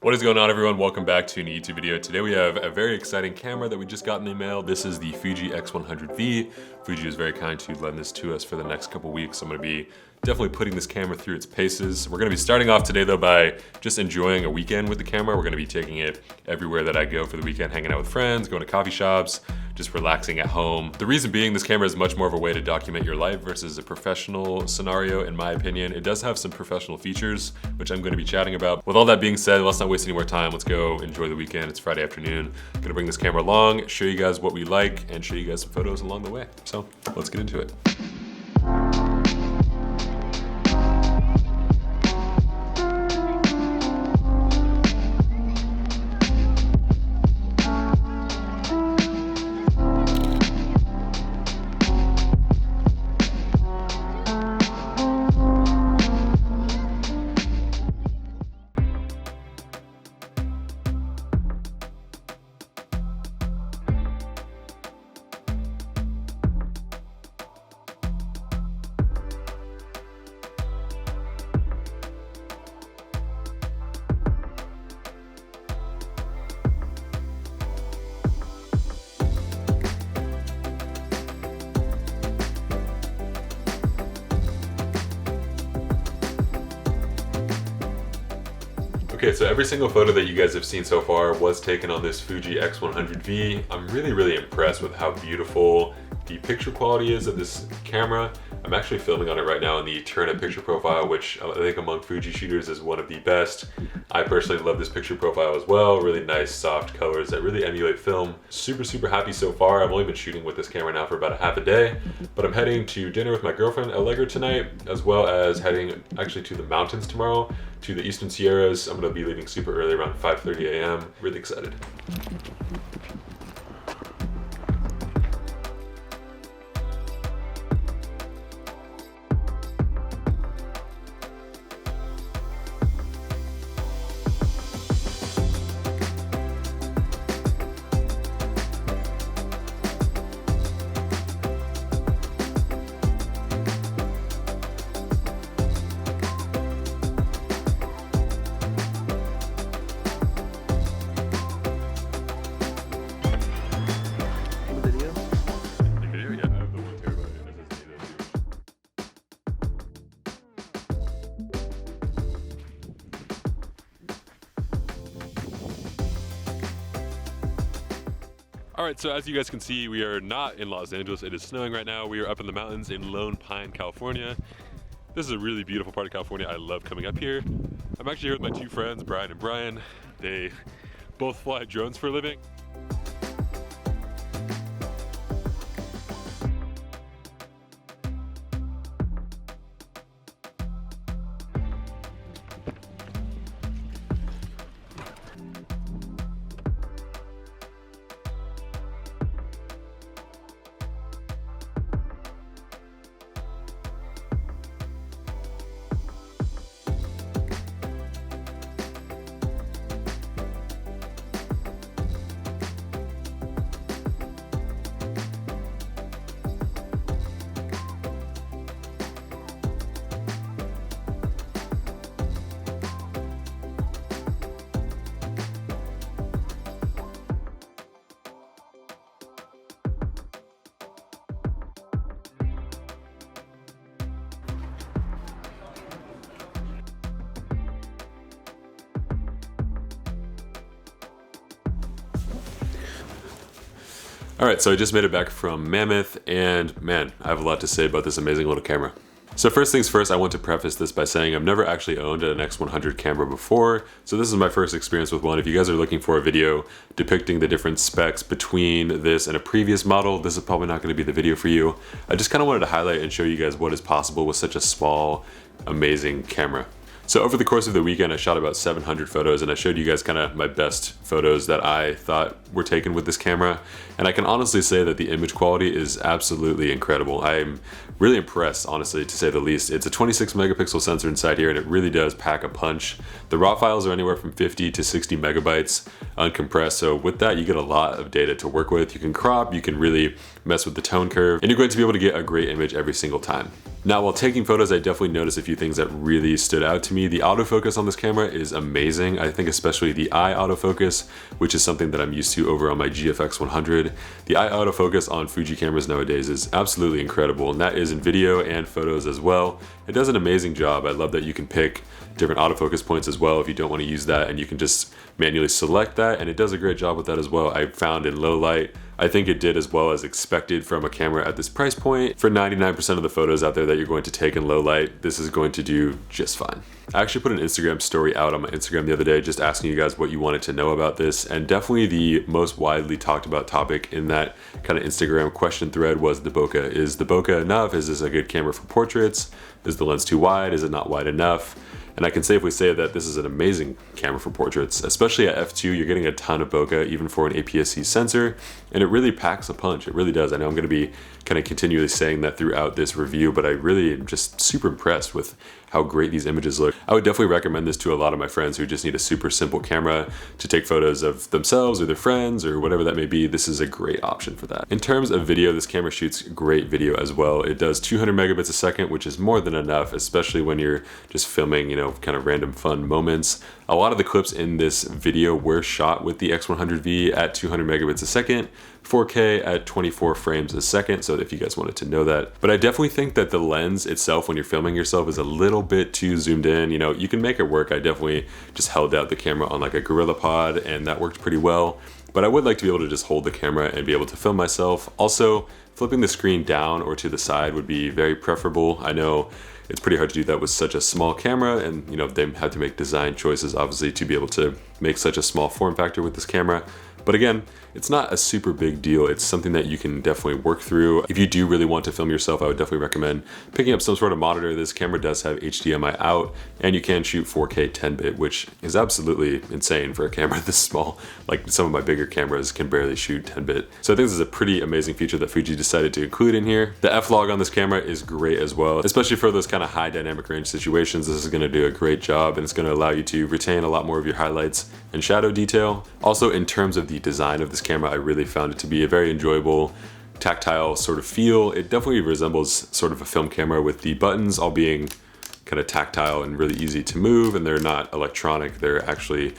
What is going on, everyone? Welcome back to a new YouTube video. Today we have a very exciting camera that we just got in the mail. This is the Fuji X100V. Fuji is very kind to lend this to us for the next couple weeks. I'm gonna be definitely putting this camera through its paces. We're gonna be starting off today though by just enjoying a weekend with the camera. We're gonna be taking it everywhere that I go for the weekend, hanging out with friends, going to coffee shops, just relaxing at home. The reason being, this camera is much more of a way to document your life versus a professional scenario, in my opinion. It does have some professional features, which I'm gonna be chatting about. With all that being said, let's not waste any more time. Let's go enjoy the weekend. It's Friday afternoon. I'm gonna bring this camera along, show you guys what we like, and show you guys some photos along the way. So let's get into it. Okay, so every single photo that you guys have seen so far was taken on this Fuji X100V. I'm really impressed with how beautiful the picture quality is of this camera. I'm actually filming on it right now in the turn-up picture profile, which I think among Fuji shooters is one of the best. I personally love this picture profile as well. Really nice soft colors that really emulate film. Super happy so far. I've only been shooting with this camera now for about a half a day, but I'm heading to dinner with my girlfriend Allegra tonight, as well as heading actually to the mountains tomorrow, to the Eastern Sierras. I'm gonna be leaving super early, around 5:30 a.m. Really excited. All right, so as you guys can see, we are not in Los Angeles. It is snowing right now. We are up in the mountains in Lone Pine, California. This is a really beautiful part of California. I love coming up here. I'm actually here with my two friends, Brian and Brian. They both fly drones for a living. All right, so I just made it back from Mammoth, and man, I have a lot to say about this amazing little camera. So first things first, I want to preface this by saying I've never actually owned an X100 camera before, so this is my first experience with one. If you guys are looking for a video depicting the different specs between this and a previous model, this is probably not going to be the video for you. I just kind of wanted to highlight and show you guys what is possible with such a small, amazing camera. So over the course of the weekend, I shot about 700 photos, and I showed you guys kind of my best photos that I thought were taken with this camera. And I can honestly say that the image quality is absolutely incredible. I'm really impressed, honestly, to say the least. It's a 26 megapixel sensor inside here, and it really does pack a punch. The raw files are anywhere from 50 to 60 megabytes uncompressed. So with that, you get a lot of data to work with. You can crop, you can really mess with the tone curve, and you're going to be able to get a great image every single time. Now, while taking photos, I definitely noticed a few things that really stood out to me. The autofocus on this camera is amazing. I think especially the eye autofocus, which is something that I'm used to over on my GFX 100. The eye autofocus on Fuji cameras nowadays is absolutely incredible, and that is in video and photos as well. It does an amazing job. I love that you can pick different autofocus points as well if you don't want to use that, and you can just manually select that, and it does a great job with that as well. I found in low light, I think it did as well as expected from a camera at this price point. For 99% of the photos out there that you're going to take in low light, this is going to do just fine. I actually put an Instagram story out on my Instagram the other day just asking you guys what you wanted to know about this, and definitely the most widely talked about topic in that kind of Instagram question thread was the bokeh. Is the bokeh enough? Is this a good camera for portraits? Is the lens too wide? Is it not wide enough? And I can safely say that this is an amazing camera for portraits, especially at f2. You're getting a ton of bokeh even for an APS-C sensor, and it really packs a punch. It really does. I know I'm going to be kind of continually saying that throughout this review, but I really am just super impressed with how great these images look. I would definitely recommend this to a lot of my friends who just need a super simple camera to take photos of themselves or their friends or whatever that may be. This is a great option for that. In terms of video, this camera shoots great video as well. It does 200 megabits a second, which is more than enough, especially when you're just filming, you know, kind of random fun moments. A lot of the clips in this video were shot with the X100V at 200 megabits a second, 4K at 24 frames a second, so if you guys wanted to know that. But I definitely think that the lens itself when you're filming yourself is a little bit too zoomed in. You know, you can make it work. I definitely just held out the camera on like a Gorilla Pod and that worked pretty well. But I would like to be able to just hold the camera and be able to film myself. Also, flipping the screen down or to the side would be very preferable. I know it's pretty hard to do that with such a small camera, and you know, they had to make design choices obviously to be able to make such a small form factor with this camera. But again, it's not a super big deal. It's something that you can definitely work through. If you do really want to film yourself, I would definitely recommend picking up some sort of monitor. This camera does have HDMI out, and you can shoot 4K 10-bit, which is absolutely insane for a camera this small. Like some of my bigger cameras can barely shoot 10-bit. So I think this is a pretty amazing feature that Fuji decided to include in here. The F-log on this camera is great as well, especially for those kind of high dynamic range situations. This is gonna do a great job, and it's gonna allow you to retain a lot more of your highlights and shadow detail. Also, in terms of the design of this camera, I really found it to be a very enjoyable tactile sort of feel. It definitely resembles sort of a film camera with the buttons all being kind of tactile and really easy to move, and they're not electronic. They're actually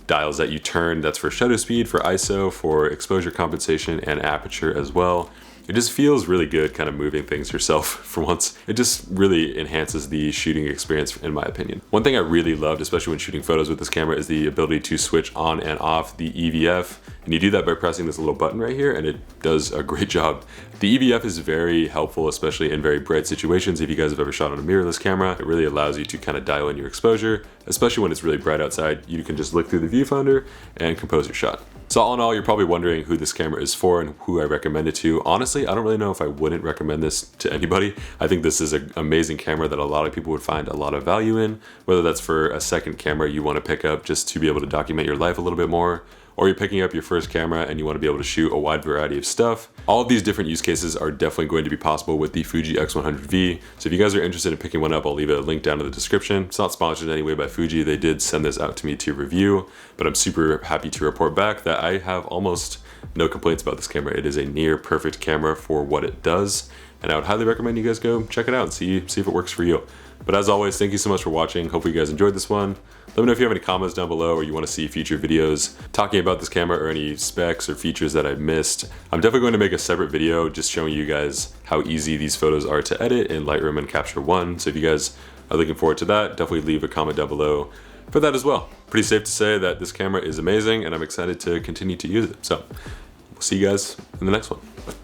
dials that you turn. That's for shutter speed, for ISO, for exposure compensation, and aperture as well. It just feels really good kind of moving things yourself for once. It just really enhances the shooting experience in my opinion. One thing I really loved, especially when shooting photos with this camera, is the ability to switch on and off the EVF. And you do that by pressing this little button right here, and it does a great job. The EVF is very helpful, especially in very bright situations. If you guys have ever shot on a mirrorless camera, it really allows you to kind of dial in your exposure, especially when it's really bright outside. You can just look through the viewfinder and compose your shot. So all in all, you're probably wondering who this camera is for and who I recommend it to. Honestly, I don't really know if I wouldn't recommend this to anybody. I think this is an amazing camera that a lot of people would find a lot of value in, whether that's for a second camera you want to pick up just to be able to document your life a little bit more, or you're picking up your first camera and you want to be able to shoot a wide variety of stuff. All of these different use cases are definitely going to be possible with the Fuji X100V. So if you guys are interested in picking one up, I'll leave a link down in the description. It's not sponsored in any way by Fuji. They did send this out to me to review, but I'm super happy to report back that I have almost no complaints about this camera. It is a near perfect camera for what it does, and I would highly recommend you guys go check it out and see if it works for you. But as always, thank you so much for watching. Hopefully you guys enjoyed this one. Let me know if you have any comments down below, or you want to see future videos talking about this camera or any specs or features that I missed. I'm definitely going to make a separate video just showing you guys how easy these photos are to edit in Lightroom and Capture One. So if you guys are looking forward to that, definitely leave a comment down below for that as well. Pretty safe to say that this camera is amazing, and I'm excited to continue to use it. So we'll see you guys in the next one. Bye.